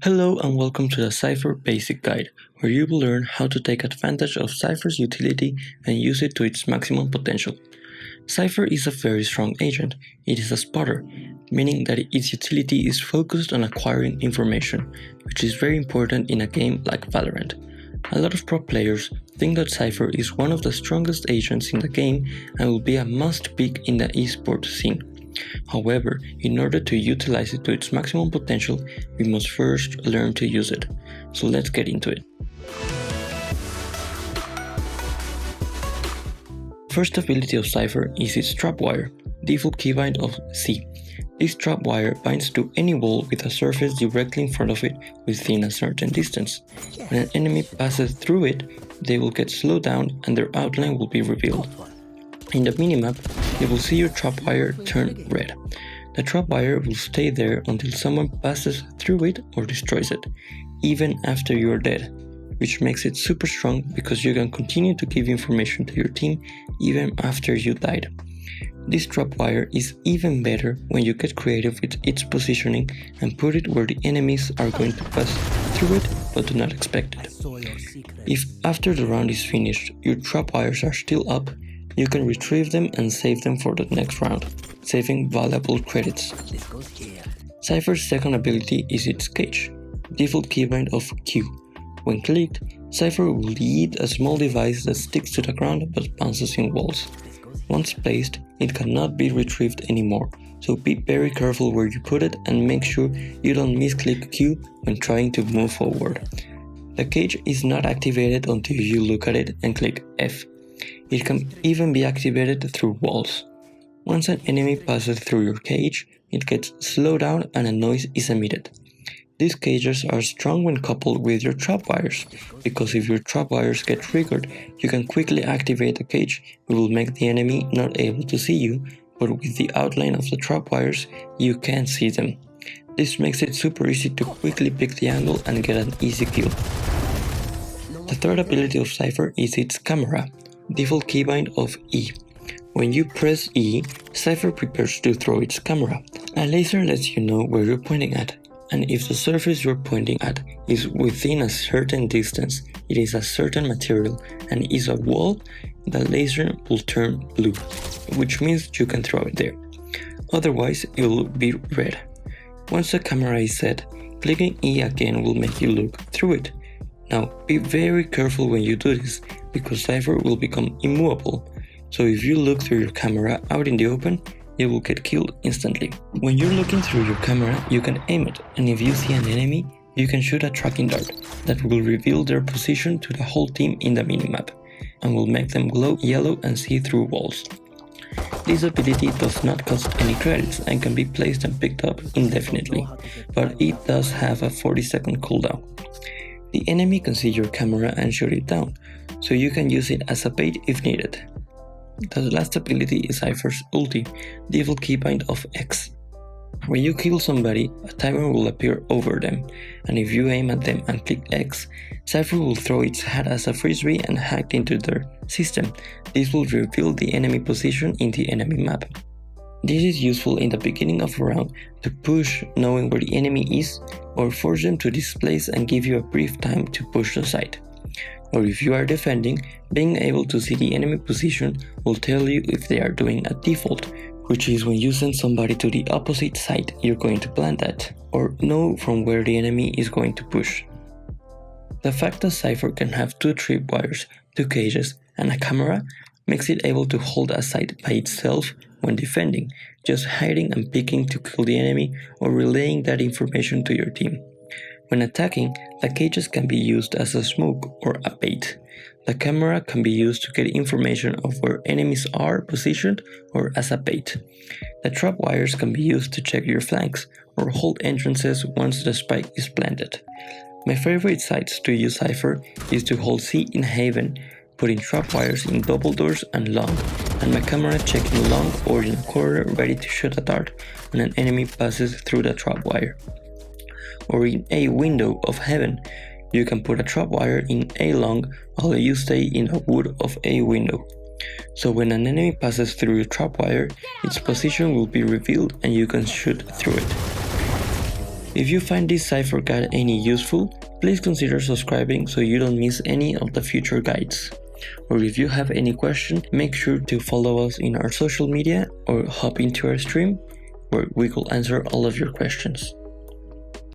Hello and welcome to the Cypher Basic Guide, where you will learn how to take advantage of Cypher's utility and use it to its maximum potential. Cypher is a very strong agent. It is a spotter, meaning that its utility is focused on acquiring information, which is very important in a game like Valorant. A lot of pro players think that Cypher is one of the strongest agents in the game and will be a must pick in the esports scene. However, in order to utilize it to its maximum potential, we must first learn to use it. So let's get into it. First ability of Cypher is its trapwire, default keybind of C. This trapwire binds to any wall with a surface directly in front of it within a certain distance. When an enemy passes through it, they will get slowed down and their outline will be revealed. In the minimap, you will see your trapwire turn red. The trapwire will stay there until someone passes through it or destroys it, even after you are dead, which makes it super strong because you can continue to give information to your team even after you died. This trapwire is even better when you get creative with its positioning and put it where the enemies are going to pass through it but do not expect it. If after the round is finished your trapwires are still up, you can retrieve them and save them for the next round, saving valuable credits. Cypher's second ability is its cage, default keybind of Q. When clicked, Cypher will yeet a small device that sticks to the ground but bounces in walls. Once placed, it cannot be retrieved anymore, so be very careful where you put it and make sure you don't misclick Q when trying to move forward. The cage is not activated until you look at it and click F. It can even be activated through walls. Once an enemy passes through your cage, it gets slowed down and a noise is emitted. These cages are strong when coupled with your trapwires, because if your trapwires get triggered, you can quickly activate the cage. It will make the enemy not able to see you, but with the outline of the trapwires, you can see them. This makes it super easy to quickly pick the angle and get an easy kill. The third ability of Cypher is its camera, default keybind of E. When you press E, Cypher prepares to throw its camera. A laser lets you know where you're pointing at, and if the surface you're pointing at is within a certain distance, it is a certain material, and is a wall, the laser will turn blue, which means you can throw it there. Otherwise, it will be red. Once the camera is set, clicking E again will make you look through it. Now, be very careful when you do this, because Cypher will become immovable, so if you look through your camera out in the open, you will get killed instantly. When you're looking through your camera, you can aim it, and if you see an enemy, you can shoot a tracking dart that will reveal their position to the whole team in the minimap, and will make them glow yellow and see through walls. This ability does not cost any credits and can be placed and picked up indefinitely, but it does have a 40-second cooldown. The enemy can see your camera and shoot it down, so you can use it as a bait if needed. The last ability is Cypher's ulti, default keybind of X. When you kill somebody, a timer will appear over them, and if you aim at them and click X, Cypher will throw its hat as a frisbee and hack into their system. This will reveal the enemy position in the enemy map. This is useful in the beginning of a round to push knowing where the enemy is, or force them to displace and give you a brief time to push the site. Or if you are defending, being able to see the enemy position will tell you if they are doing a default, which is when you send somebody to the opposite site you're going to plant at, or know from where the enemy is going to push. The fact that Cypher can have 2 tripwires, 2 cages, and a camera makes it able to hold a site by itself when defending, just hiding and picking to kill the enemy or relaying that information to your team. When attacking, the cages can be used as a smoke or a bait. The camera can be used to get information of where enemies are positioned or as a bait. The trapwires can be used to check your flanks or hold entrances once the spike is planted. My favorite sites to use Cypher is to hold C in Haven, putting trapwires in double doors and long, and my camera checking long or in a corner ready to shoot a dart when an enemy passes through the trapwire. Or in A window of Heaven, you can put a trapwire in A long while you stay in the wood of A window. So when an enemy passes through your trapwire, its position will be revealed and you can shoot through it. If you find this cipher guide any useful, please consider subscribing so you don't miss any of the future guides. Or if you have any question, make sure to follow us in our social media or hop into our stream where we will answer all of your questions.